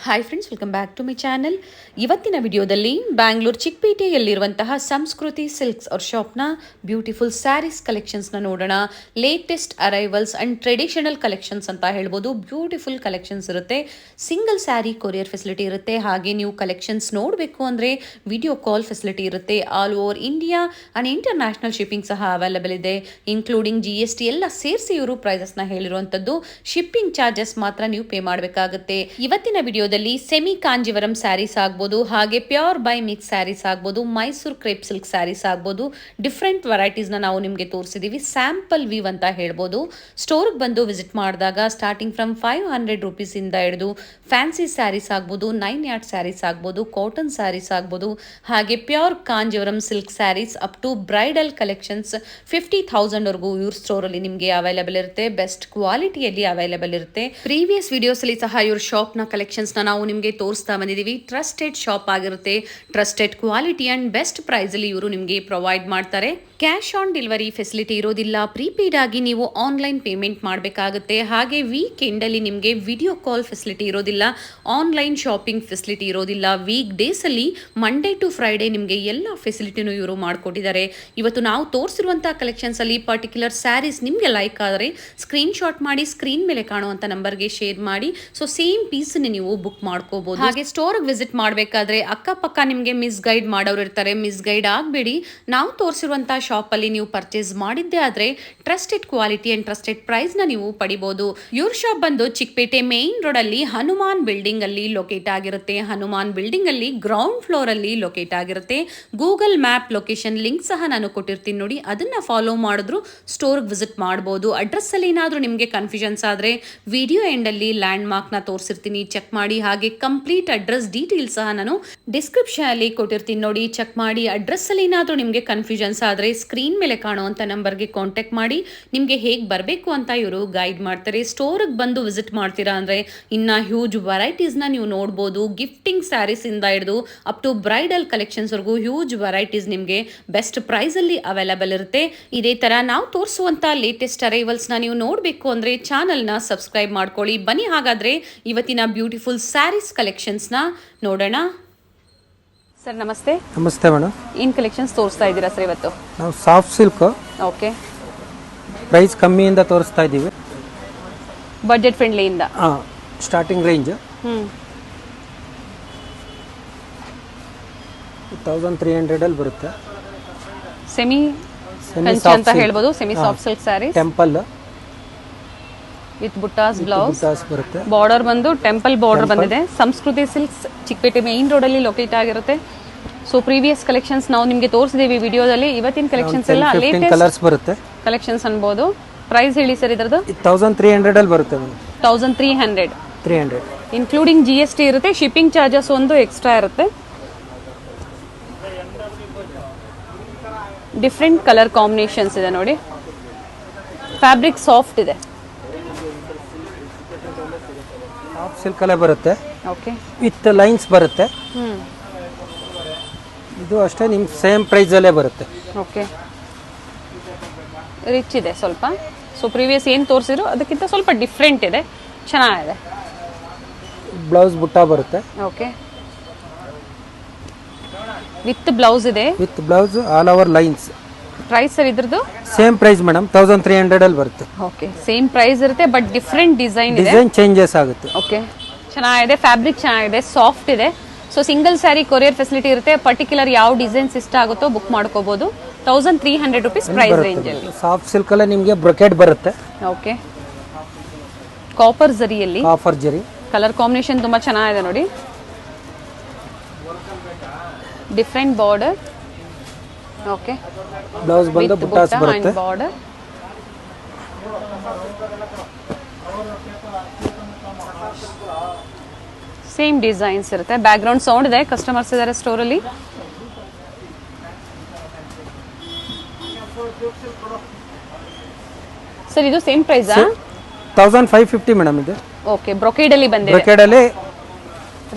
Hi friends, welcome back to my channel. ಇವತ್ತಿನ ವಿಡಿಯೋದಲ್ಲಿ ಬ್ಯಾಂಗ್ಳೂರ್ ಚಿಕ್ಕಪೇಟೆಯಲ್ಲಿರುವಂತಹ ಸಂಸ್ಕೃತಿ ಸಿಲ್ಕ್ಸ್ ಅವ್ರ ಶಾಪ್ನ ಬ್ಯೂಟಿಫುಲ್ ಸ್ಯಾರೀಸ್ ಕಲೆಕ್ಷನ್ಸ್ನ ನೋಡೋಣ. Latest arrivals and traditional collections ಅಂತ ಹೇಳ್ಬೋದು. ಬ್ಯೂಟಿಫುಲ್ ಕಲೆಕ್ಷನ್ಸ್ ಇರುತ್ತೆ. ಸಿಂಗಲ್ ಸ್ಯಾರಿ ಕೊರಿಯರ್ ಫೆಸಿಲಿಟಿ ಇರುತ್ತೆ. ಹಾಗೆ ನೀವು ಕಲೆಕ್ಷನ್ಸ್ ನೋಡಬೇಕು ಅಂದರೆ ವಿಡಿಯೋ ಕಾಲ್ ಫೆಸಿಲಿಟಿ ಇರುತ್ತೆ. All over India and international shipping ಸಹ ಅವೈಲೇಬಲ್ ಇದೆ. ಇನ್ಕ್ಲೂಡಿಂಗ್ GST ಎಲ್ಲ ಸೇರಿಸಿ ಇವರು ಪ್ರೈಸಸ್ನ ಹೇಳಿರುವಂಥದ್ದು. ಶಿಪ್ಪಿಂಗ್ ಚಾರ್ಜಸ್ ಮಾತ್ರ ನೀವು ಪೇ ಮಾಡಬೇಕಾಗುತ್ತೆ. ಇವತ್ತಿನ ವಿಡಿಯೋದಲ್ಲಿ ಸೆಮಿ ಕಾಂಜಿವರಂ ಸ್ಯಾರೀಸ್ ಆಗ್ಬೋದು, ಹಾಗೆ ಪ್ಯೂರ್ ಬೈ ಮಿಕ್ಸ್ ಸ್ಯಾರೀಸ್ ಆಗ್ಬೋದು, ಮೈಸೂರು ಕ್ರೇಪ್ ಸಿಲ್ಕ್ ಸ್ಯಾರೀಸ್ ಆಗ್ಬೋದು, ಡಿಫ್ರೆಂಟ್ ವೆರೈಟೀಸ್ನ ನಾವು ನಿಮಗೆ ತೋರಿಸಿದ್ದೀವಿ. ಸ್ಯಾಂಪಲ್ ವ್ಯೂ ಅಂತ ಹೇಳ್ಬೋದು. ಸ್ಟೋರ್ಗೆ ಬಂದು ವಿಸಿಟ್ ಮಾಡಿದಾಗ ಸ್ಟಾರ್ಟಿಂಗ್ ಫ್ರಮ್ 500 ರೂಪೀಸಿಂದ ಹಿಡಿದು ಫ್ಯಾನ್ಸಿ ಸ್ಯಾರೀಸ್ ಆಗ್ಬೋದು, 9 ಯಾರ್ಡ್ ಸ್ಯಾರೀಸ್ ಆಗ್ಬೋದು, ಕಾಟನ್ ಸ್ಯಾರೀಸ್ ಆಗ್ಬೋದು, ಹಾಗೆ pure Kanjivaram silk sarees up to bridal collections 50,000ವರೆಗೂ ಇವ್ರ ಸ್ಟೋರಲ್ಲಿ ನಿಮಗೆ ಅವೈಲೇಬಲ್ ಇರುತ್ತೆ. ಬೆಸ್ಟ್ ಕ್ವಾಲಿಟಿಯಲ್ಲಿ ಅವೈಲೇಬಲ್ ಇರುತ್ತೆ. ಪ್ರೀವಿಯಸ್ ವಿಡಿಯೋಸ್ ಅಲ್ಲಿ ಸಹ ಇವ್ರ ಶಾಪ್ನ ಕಲೆಕ್ಷನ್ಸ್ ನಾವು ನಿಮಗೆ ತೋರಿಸ್ತಾ ಬಂದಿದ್ದೀವಿ. ಟ್ರಸ್ಟೆಡ್ ಶಾಪ್ ಆಗಿರುತ್ತೆ. Trusted quality and best price ಅಲ್ಲಿ ಇವರು ನಿಮಗೆ ಪ್ರೊವೈಡ್ ಮಾಡ್ತಾರೆ. ಕ್ಯಾಶ್ ಆನ್ ಡೆಲಿವರಿ ಫೆಸಿಲಿಟಿ ಇರೋದಿಲ್ಲ. ಪ್ರೀಪೇಡ್ ಆಗಿ ನೀವು ಆನ್ಲೈನ್ ಪೇಮೆಂಟ್ ಮಾಡಬೇಕಾಗುತ್ತೆ. ಹಾಗೆ ವೀಕೆಂಡ್ ಅಲ್ಲಿ ನಿಮಗೆ ವಿಡಿಯೋ ಕಾಲ್ ಫೆಸಿಲಿಟಿ ಇರೋದಿಲ್ಲ. ಆನ್ಲೈನ್ ಶಾಪಿಂಗ್ ಫೆಸಿಲಿಟಿ ಇರೋದಿಲ್ಲ. ವೀಕ್ ಡೇಸ್ ಅಲ್ಲಿ ಮಂಡೇ ಟು ಫ್ರೈಡೆ ನಿಮಗೆ ಎಲ್ಲ ಫೆಸಿಲಿಟಿನೂ ಇವರು ಮಾಡಿಕೊಟ್ಟಿದ್ದಾರೆ. ಇವತ್ತು ನಾವು ತೋರಿಸಿರುವಂತಹ ಕಲೆಕ್ಷನ್ಸ್ ಅಲ್ಲಿ ಪರ್ಟಿಕ್ಯುಲರ್ ಸ್ಯಾರೀಸ್ ನಿಮಗೆ ಲೈಕ್ ಆದರೆ ಸ್ಕ್ರೀನ್ ಶಾಟ್ ಮಾಡಿ ಸ್ಕ್ರೀನ್ ಮೇಲೆ ಕಾಣುವಂತ ನಂಬರ್ಗೆ ಶೇರ್ ಮಾಡಿ. ಸೊ ಸೇಮ್ ಪೀಸ್ ನೀವು ಬುಕ್ ಮಾಡ್ಕೋಬಹುದು. ಹಾಗೆ ಸ್ಟೋರ್ಗೆ ವಿಸಿಟ್ ಮಾಡಬೇಕಾದ್ರೆ ಅಕ್ಕಪಕ್ಕ ನಿಮಗೆ ಮಿಸ್ ಗೈಡ್ ಮಾಡೋರು ಇರ್ತಾರೆ. ಮಿಸ್ ಗೈಡ್ ಆಗಬೇಡಿ. ನಾವು ತೋರಿಸಿರುವಂತಹ ಶಾಪ್ ಅಲ್ಲಿ ನೀವು ಪರ್ಚೇಸ್ ಮಾಡಿದ್ದೆ ಆದ್ರೆ trusted quality and trusted price ನ ನೀವು ಪಡಿಬಹುದು. ಇವ್ರ ಶಾಪ್ ಬಂದು ಚಿಕ್ಕಪೇಟೆ ಮೇನ್ ರೋಡ್ ಅಲ್ಲಿ ಹನುಮಾನ್ ಬಿಲ್ಡಿಂಗ್ ಅಲ್ಲಿ ಲೊಕೇಟ್ ಆಗಿರುತ್ತೆ. ಹನುಮಾನ್ ಬಿಲ್ಡಿಂಗ್ ಅಲ್ಲಿ ಗ್ರೌಂಡ್ ಫ್ಲೋರ್ ಅಲ್ಲಿ ಲೊಕೇಟ್ ಆಗಿರುತ್ತೆ. ಗೂಗಲ್ ಮ್ಯಾಪ್ ಲೊಕೇಶನ್ ಲಿಂಕ್ ಸಹ ನಾನು ಕೊಟ್ಟಿರ್ತೀನಿ ನೋಡಿ, ಅದನ್ನ ಫಾಲೋ ಮಾಡಿದ್ರು ಸ್ಟೋರ್ಗೆ ವಿಸಿಟ್ ಮಾಡಬಹುದು. ಅಡ್ರೆಸ್ ಅಲ್ಲಿ ಏನಾದರೂ ನಿಮಗೆ ಕನ್ಫ್ಯೂಷನ್ಸ್ ಆದ್ರೆ ವಿಡಿಯೋ ಎಂಡ್ ಅಲ್ಲಿ ಲ್ಯಾಂಡ್ ಮಾರ್ಕ್ ನ ತೋರಿಸಿರ್ತೀನಿ, ಚೆಕ್ ಮಾಡಿ. ಹಾಗೆ ಕಂಪ್ಲೀಟ್ ಅಡ್ರೆಸ್ ಡೀಟೇಲ್ಸ್ ಸಹ ನಾನು ಡಿಸ್ಕ್ರಿಪ್ಷನ್ ಅಲ್ಲಿ ಕೊಟ್ಟಿರ್ತೀನಿ ನೋಡಿ, ಚೆಕ್ ಮಾಡಿ. ಅಡ್ರೆಸ್ ಅಲ್ಲಿ ಏನಾದರೂ ನಿಮಗೆ ಕನ್ಫ್ಯೂಷನ್ಸ್ ಆದ್ರೆ ಸ್ಕ್ರೀನ್ ಮೇಲೆ ಕಾಣುವಂತ ನಂಬರ್ಗೆ ಕಾಂಟ್ಯಾಕ್ಟ್ ಮಾಡಿ. ನಿಮಗೆ ಹೇಗೆ ಬರಬೇಕು ಅಂತ ಇವರು ಗೈಡ್ ಮಾಡ್ತಾರೆ. ಸ್ಟೋರ್ಗೆ ಬಂದು ವಿಸಿಟ್ ಮಾಡ್ತೀರಾ ಅಂದ್ರೆ ಇನ್ನ ಹ್ಯೂಜ್ ವೆರೈಟೀಸ್ನ ನೀವು ನೋಡ್ಬೋದು. ಗಿಫ್ಟಿಂಗ್ ಸ್ಯಾರೀಸ್ ಇಂದ ಹಿಡಿದು ಅಪ್ ಟು ಬ್ರೈಡಲ್ ಕಲೆಕ್ಷನ್ಸ್ ವರೆಗೂ ಹ್ಯೂಜ್ ವೆರೈಟೀಸ್ ನಿಮಗೆ ಬೆಸ್ಟ್ ಪ್ರೈಸ್ ಅಲ್ಲಿ ಅವೈಲೇಬಲ್ ಇರುತ್ತೆ. ಇದೇ ತರ ನಾವು ತೋರಿಸುವಂತ ಲೇಟೆಸ್ಟ್ ಅರೈವಲ್ಸ್ ನ ನೀವು ನೋಡಬೇಕು ಅಂದ್ರೆ ಚಾನಲ್ ನ ಸಬ್ಸ್ಕ್ರೈಬ್ ಮಾಡ್ಕೊಳ್ಳಿ. ಬನ್ನಿ ಹಾಗಾದ್ರೆ ಇವತ್ತಿನ ಬ್ಯೂಟಿಫುಲ್ ಸ್ಯಾರೀಸ್ ಕಲೆಕ್ಷನ್ಸ್ ನ ನೋಡೋಣ. ಸರ್ ನಮಸ್ತೆ. ನಮಸ್ತೆ ಮೇಡಮ್. ಏನ್ ಕಲೆಕ್ಷನ್ಸ್ ತೋರಿಸ್ತಾ ಇದ್ದೀರಾ ಸರ್ ಇವತ್ತು? ನಾವು ಸಾಫ್ಟ್ ಸಿಲ್ಕ್ ಓಕೆ, ಪ್ರೈಸ್ ಕಮ್ಮಿಯಿಂದ ತೋರಿಸ್ತಾ ಇದ್ದೀವಿ. ಬಜೆಟ್ ಫ್ರೆಂಡ್ಲಿ ಇಂದ ಸ್ಟಾರ್ಟಿಂಗ್ ರೇಂಜ್ 1300 ಅಲ್ಲಿ ಬರುತ್ತೆ. ಸೆಮಿ ಕಂಚಿ ಅಂತ ಹೇಳ್ಬೋದು. Semi soft silk sarees, temple with buttas blouse ಬರುತ್ತೆ. ಬಾರ್ಡರ್ ಬಂದು ಟೆಂಪಲ್ ಬಾರ್ಡರ್ ಬಂದಿದೆ. Samskruthi silks Chickpet main road ಅಲ್ಲಿ ಲೊಕೇಟ್ ಆಗಿರುತ್ತೆ. ಸೊ ಪ್ರೀವಿಯಸ್ ಕಲೆಕ್ಷನ್ಸ್ ನಾವು ನಿಮಗೆ ತೋರಿಸಿದೀವಿ ವಿಡಿಯೋದಲ್ಲಿ. ಇವತ್ತಿನ ಕಲೆಕ್ಷನ್ಸ್ ಎಲ್ಲ ಲೇಟೆಸ್ಟ್ ಕಲರ್ಸ್ ಬರುತ್ತೆ. ಕಲೆಕ್ಷನ್ಸ್ ಅನ್ಬೋದು. ಪ್ರೈಸ್ ಹೇಳಿ ಸರ್ ಇದರದ್ದು? 1300 ಅಲ್ಲಿ ಬರುತ್ತೆ ಮೇಡಮ್. 1300 ಇನ್ಕ್ಲೂಡಿಂಗ್ GST ಇರುತ್ತೆ. ಶಿಪ್ಪಿಂಗ್ ಚಾರ್ಜಸ್ ಒಂದು ಎಕ್ಸ್ಟ್ರಾ ಇರುತ್ತೆ. ಡಿಫ್ರೆಂಟ್ ಕಲರ್ ಕಾಂಬಿನೇಷನ್ಸ್ ಇದೆ ನೋಡಿ. ಫ್ಯಾಬ್ರಿಕ್ ಸಾಫ್ಟ್ ಇದೆ. ಸಾಫ್ಟ್ ಸಿಲ್ಕ್ ಅಲ್ಲೇ ಬರುತ್ತೆ. ಓಕೆ, ವಿತ್ ಲೈನ್ಸ್ ಬರುತ್ತೆ. ಇದು ಅಷ್ಟೇ ನಿಮ್ಗೆ ಸೇಮ್ ಪ್ರೈಸ್ ಅಲ್ಲೇ ಬರುತ್ತೆ. ಓಕೆ, ರಿಚ್ ಇದೆ ಸ್ವಲ್ಪ. ಸೊ ಪ್ರೀವಿಯಸ್ ಏನು ತೋರಿಸಿದ್ರು ಅದಕ್ಕಿಂತ ಸ್ವಲ್ಪ ಡಿಫ್ರೆಂಟ್ ಇದೆ, ಚೆನ್ನಾಗಿದೆ. ಬ್ಲೌಸ್ ಬುಟ್ಟ ಬರುತ್ತೆ. ಓಕೆ, ವಿತ್ ಬ್ಲೌಸ್ ಇದೆ. With blouse all over lines. Price sir ಇದ್ರದ್ದು? ಸೇಮ್ ಪ್ರೈಸ್ ಮೇಡಮ್, 1300 ಅಲ್ಲಿ ಬರುತ್ತೆ. ಓಕೆ, ಸೇಮ್ ಪ್ರೈಸ್ ಇರುತ್ತೆ ಬಟ್ ಡಿಫ್ರೆಂಟ್ ಡಿಸೈನ್ ಇದೆ. ಡಿಸೈನ್ ಚೇಂಜಸ್ ಆಗುತ್ತೆ. ಓಕೆ, ಚೆನ್ನಾಗಿದೆ. ಫ್ಯಾಬ್ರಿಕ್ ಚೆನ್ನಾಗಿದೆ, ಸಾಫ್ಟ್ ಇದೆ. So single sari courier facility ಇರುತ್ತೆ. ಪರ್ಟಿಕ್ಯುಲರ್ ಯಾವ ಡಿಸೈನ್ಸ್ ಇಷ್ಟ ಆಗುತ್ತೋ ಬುಕ್ ಮಾಡ್ಕೋಬಹುದು. 1300 ರೂಪೀಸ್ ಪ್ರೈಸ್ ರೇಂಜ್ ಅಲ್ಲಿ. ಸಾಫ್ಟ್ ಸಿಲ್ಕ್ ಅಲ್ಲೇ ನಿಮಗೆ ಬ್ರೊಕೆಟ್ ಬರುತ್ತೆ. ಓಕೆ, ಕಾಪರ್ ಜರಿಯಲ್ಲಿ ಕಾಪರ್ ಜರಿ. ಕಲರ್ ಕಾಂಬಿನೇಷನ್ ತುಂಬಾ ಚೆನ್ನಾಗಿದೆ ನೋಡಿ. Different border. ಓಕೆ, ಬ್ಲೌಸ್ ಬಂದು ಬುಟ್ಟಾಸ್ ಬರುತ್ತೆ. ಬಾರ್ಡರ್ ಸೇಮ್ ಡಿಸೈನ್ಸ್ ಇರುತ್ತೆ. ಬ್ಯಾಕ್ ಗ್ರೌಂಡ್ ಸೌಂಡ್ ಇದೆ. ಕಸ್ಟಮರ್ಸ್ ಇದ್ದಾರೆ ಸ್ಟೋರ್ ಅಲ್ಲಿ. ಸರ್ ಇದು ಸೇಮ್ ಪ್ರೈಸ್ 1550 ಮೇಡಮ್ ಇದು. ಓಕೆ, ಬ್ರೊಕೇಡ್ ಅಲ್ಲಿ ಬಂದಿದೆ. ಬ್ರೊಕೆಡ್ ಅಲ್ಲಿ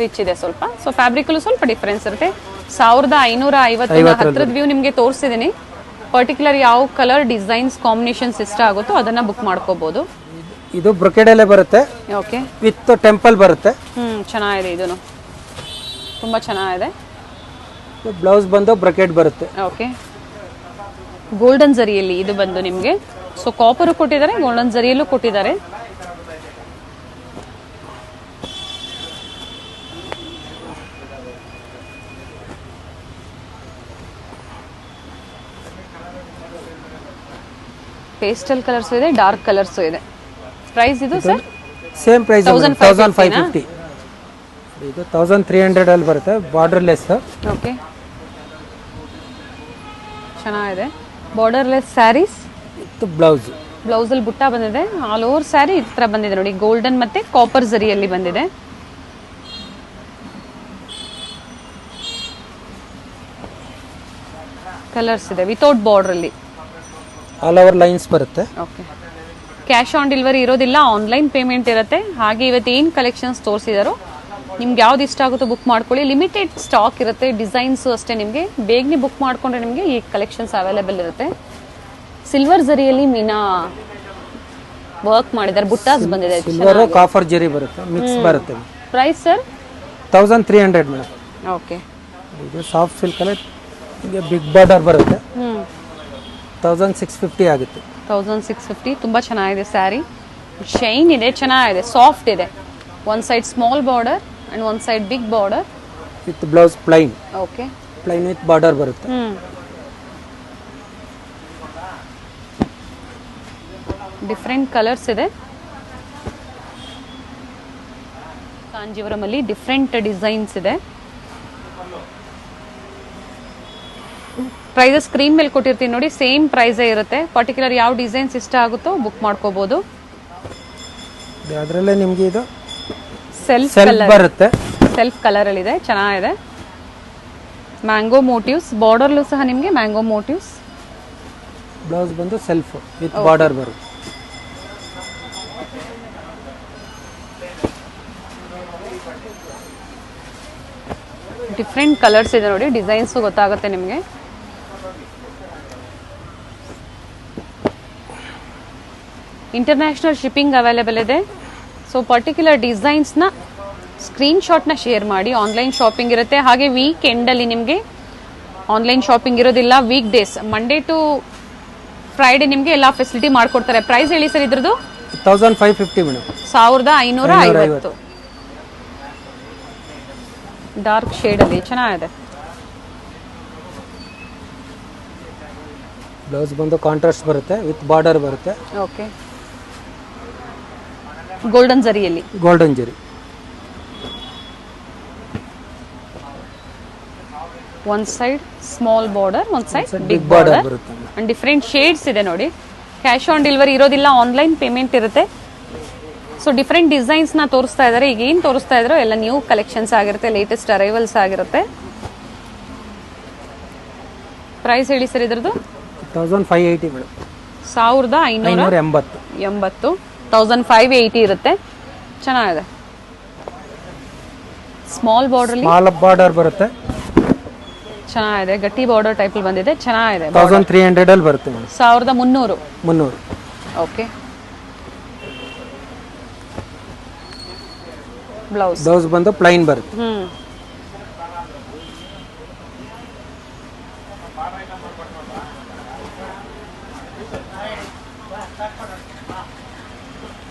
ರಿಚ್ ಇದೆ ಸ್ವಲ್ಪ. ಸೊ ಫ್ಯಾಬ್ರಿಕ್ ಅಲ್ಲೂ ಸ್ವಲ್ಪ ಡಿಫರೆನ್ಸ್ ಇರುತ್ತೆ. 1550 ಹತ್ರದ ವ್ಯೂ ನಿಮಗೆ ತೋರಿಸಿದೀನಿ. ಪರ್ಟಿಕ್ಯುಲರ್ ಯಾವ ಕಲರ್ ಡಿಸೈನ್ಸ್ ಕಾಂಬಿನೇಷನ್ಸ್ ಇಷ್ಟ ಆಗುತ್ತೋ ಅದನ್ನ ಬುಕ್ ಮಾಡ್ಕೋಬಹುದು. ಇದು ಬ್ರೊಕೆಡಲ್ಲೇ ಬರುತ್ತೆ, ಓಕೆ. ವಿತ್ ಟೆಂಪಲ್ ಬರುತ್ತೆ. ಚೆನ್ನಾಗಿದೆ, ಇದೂ ತುಂಬ ಚೆನ್ನಾಗಿದೆ. ಬ್ಲೌಸ್ ಬಂದು ಬ್ರೊಕೆಡ್ ಬರುತ್ತೆ. ಓಕೆ. ಗೋಲ್ಡನ್ ಜರಿಯಲ್ಲಿ ಇದು ಬಂದು ನಿಮಗೆ, ಸೊ ಕಾಪರು ಕೊಟ್ಟಿದ್ದಾರೆ, ಗೋಲ್ಡನ್ ಜರಿಯಲ್ಲೂ ಕೊಟ್ಟಿದ್ದಾರೆ. ಪೇಸ್ಟಲ್ ಕಲರ್ಸ್ ಇದೆ, ಡಾರ್ಕ್ ಕಲರ್ಸ್ ಇದೆ. ಪ್ರೈಸ್ ಇದು ಸರ್ ಸೇಮ್ ಪ್ರೈಸ್ 1550. ಇದು 1300 ಅಲ್ಲಿ ಬರುತ್ತೆ, ಬಾರ್ಡರ್ಲೆಸ್. ಓಕೆ, ಚೆನ್ನಾಗಿದೆ. Borderless sarees with blouse. ಬ್ಲೌಸಲ್ಲಿ ಬುಟ್ಟ ಬಂದಿದೆ. ಆಲ್ ಓವರ್ ಸ್ಯಾರಿ ಈ ಥರ ಬಂದಿದೆ ನೋಡಿ, ಗೋಲ್ಡನ್ ಮತ್ತೆ ಕಾಪರ್ ಜರಿಯಲ್ಲಿ ಬಂದಿದೆ. ಕಲರ್ಸ್ ಇದೆ ವಿತೌಟ್ ಬಾರ್ಡ್ರಲ್ಲಿ. ಆಲ್ ಓವರ್ ಲೈನ್ಸ್ ಬರುತ್ತೆ. ಓಕೆ. ಕ್ಯಾಶ್ ಆನ್ ಡೆಲಿವರಿ ಇರೋದಿಲ್ಲ, ಆನ್ಲೈನ್ ಪೇಮೆಂಟ್ ಇರುತ್ತೆ. ಹಾಗೆ ಇವತ್ತು ಏನು ಕಲೆಕ್ಷನ್ಸ್ ತೋರಿಸಿದಾರೋ ನಿಮ್ಗೆ ಯಾವ್ದು ಇಷ್ಟ ಆಗುತ್ತೋ ಬುಕ್ ಮಾಡ್ಕೊಳ್ಳಿ. ಲಿಮಿಟೆಡ್ ಸ್ಟಾಕ್ ಇರುತ್ತೆ, ಡಿಸೈನ್ಸು ಅಷ್ಟೇ. ನಿಮಗೆ ಬೇಗನೆ ಬುಕ್ ಮಾಡ್ಕೊಂಡ್ರೆ ನಿಮಗೆ ಈ ಕಲೆಕ್ಷನ್ಸ್ ಅವೈಲೇಬಲ್ ಇರುತ್ತೆ. ಸಿಲ್ವರ್ ಜರಿಯಲ್ಲಿ ಮೀನಾ ವರ್ಕ್ ಮಾಡಿದ್ದಾರೆ, ಬುಟ್ಟಾಸ್ ಬಂದಿದೆ. ಸಿಲ್ವರ್ ಕಾಫರ್ ಜರಿ ಬರುತ್ತೆ, ಮಿಕ್ಸ್ ಬರುತ್ತೆ. Price sir 1300 madam. ಓಕೆ. ಇದು ಸಾಫ್ಟ್ ಸಿಲ್ಕ್ ಅಲ್ಲಿ ಬಿಗ್ ಬಾರ್ಡರ್ ಬರುತ್ತೆ. 1650 ಆಗುತ್ತೆ. 1650. ತುಂಬ ಚೆನ್ನಾಗಿದೆ ಸ್ಯಾರಿ, ಶೈನ್ ಇದೆ, ಚೆನ್ನಾಗಿದೆ, ಸಾಫ್ಟ್ ಇದೆ. One side small border and one side big border with blouse plain. Okay. Plain with border ಬರುತ್ತೆ. ಡಿಫ್ರೆಂಟ್ ಕಲರ್ಸ್ ಇದೆ. ಕಾಂಜೀವರಮಲ್ಲಿ ಡಿಫ್ರೆಂಟ್ ಡಿಸೈನ್ಸ್ ಇದೆ. ಪ್ರೈಸಸ್ ಸ್ಕ್ರೀನ್ ಮೇಲೆ ಕೊಟ್ಟಿರ್ತೀನಿ ನೋಡಿ, ಸೇಮ್ ಪ್ರೈಸೇ ಇರುತ್ತೆ. ಪರ್ಟಿಕ್ಯುಲರ್ ಯಾವ ಡಿಸೈನ್ಸ್ ಇಷ್ಟ ಆಗುತ್ತೋ ಬುಕ್ ಮಾಡ್ಕೋಬಹುದು. ಅದರಲ್ಲೇ ನಿಮಗೆ ಇದು ಸೆಲ್ಫ್ ಬರುತ್ತೆ, ಸೆಲ್ಫ್ ಕಲರ್ ಅಲ್ಲಿ ಇದೆ, ಚೆನ್ನಾಗಿದೆ. ಮ್ಯಾಂಗೋ ಮೋಟಿವ್ಸ್, ಬಾರ್ಡರ್ಲು ಸಹ ನಿಮಗೆ ಮ್ಯಾಂಗೋ ಮೋಟಿವ್ಸ್. ಬ್ಲೌಸ್ ಬಂದು ಸೆಲ್ಫ್ ವಿತ್ ಬಾರ್ಡರ್ ಬರುತ್ತೆ. ಡಿಫ್ರೆಂಟ್ ಕಲರ್ಸ್ ಇದೆ ನೋಡಿ, ಡಿಸೈನ್ಸ್ ಗೊತ್ತಾಗುತ್ತೆ ನಿಮಗೆ. ಇಂಟರ್ನ್ಯಾಷನಲ್ ಶಿಪ್ಪಿಂಗ್ ಅವೈಲೇಬಲ್ ಇದೆ. ಸೊ ಪರ್ಟಿಕ್ಯುಲರ್ ಡಿಸೈನ್ಸ್ನ ಸ್ಕ್ರೀನ್ಶಾಟ್ನ ಶೇರ್ ಮಾಡಿ. ಆನ್ಲೈನ್ ಶಾಪಿಂಗ್ ಇರುತ್ತೆ. ಹಾಗೆ ವೀಕ್ ಎಂಡಲ್ಲಿ ನಿಮಗೆ ಆನ್ಲೈನ್ ಶಾಪಿಂಗ್ ಇರೋದಿಲ್ಲ. Week days Monday to Friday ನಿಮಗೆ ಎಲ್ಲ ಫೆಸಿಲಿಟಿ ಮಾಡ್ಕೊಡ್ತಾರೆ. ಪ್ರೈಸ್ ಹೇಳಿ ಸರ್ ಇದ್ರದ್ದು? 1550 ಮೇಡಮ್. 1550. ಡಾರ್ಕ್ ಶೇಡಲ್ಲಿ ಚೆನ್ನಾಗಿದೆ. ಬ್ಲೌಸ್ ಬಂದು ಕಾಂಟ್ರಾಸ್ಟ್ ಬರುತ್ತೆ, ವಿತ್ ಬಾರ್ಡರ್ ಬರುತ್ತೆ. ಓಕೆ. ಗೋಲ್ಡನ್ ಜರಿಯಲ್ಲಿ, golden zari. One side small border, one side big border border ಬರುತ್ತೆ. ಅಂಡ್ ಡಿಫ್ರೆಂಟ್ ಶೇಡ್ಸ್ ಇದೆ ನೋಡಿ. ಕ್ಯಾಶ್ ಆನ್ ಡೆಲಿವರಿ ಇರೋದಿಲ್ಲ, ಆನ್ಲೈನ್ ಪೇಮೆಂಟ್ ಇರುತ್ತೆ. ಸೊ ಡಿಫ್ರೆಂಟ್ ಡಿಸೈನ್ಸ್ನ ತೋರಿಸ್ತಾ ಇದ್ದಾರೆ. ಈಗ ಏನು ತೋರಿಸ್ತಾ ಇದ್ದಾರೋ ಎಲ್ಲ ನ್ಯೂ ಕಲೆಕ್ಷನ್ಸ್ ಆಗಿರುತ್ತೆ, ಲೇಟೆಸ್ಟ್ ಅರೈವಲ್ಸ್ ಆಗಿರುತ್ತೆ. ಪ್ರೈಸ್ ಹೇಳಿ ಸರ್ ಇದ್ರದ್ದು? 1580 ಮೇಡಮ್. 1580. 1580 ಇರುತ್ತೆ. ಚೆನ್ನಾಗಿದೆ. ಸ್ಮಾಲ್ ಬಾರ್ಡರ್ ಬರುತ್ತೆ, ಚೆನ್ನಾಗಿದೆ. ಗಟ್ಟಿ ಬಾರ್ಡರ್ ಟೈಪ್ ಬಂದಿದೆ, ಚೆನ್ನಾಗಿದೆ. 1300 ಅಲ್ಲಿ ಬರುತ್ತೆ ಮೇಡಮ್. 1300. ಓಕೆ. ಬ್ಲೌಸ್ ಬಂದು ಪ್ಲೈನ್ ಬರುತ್ತೆ.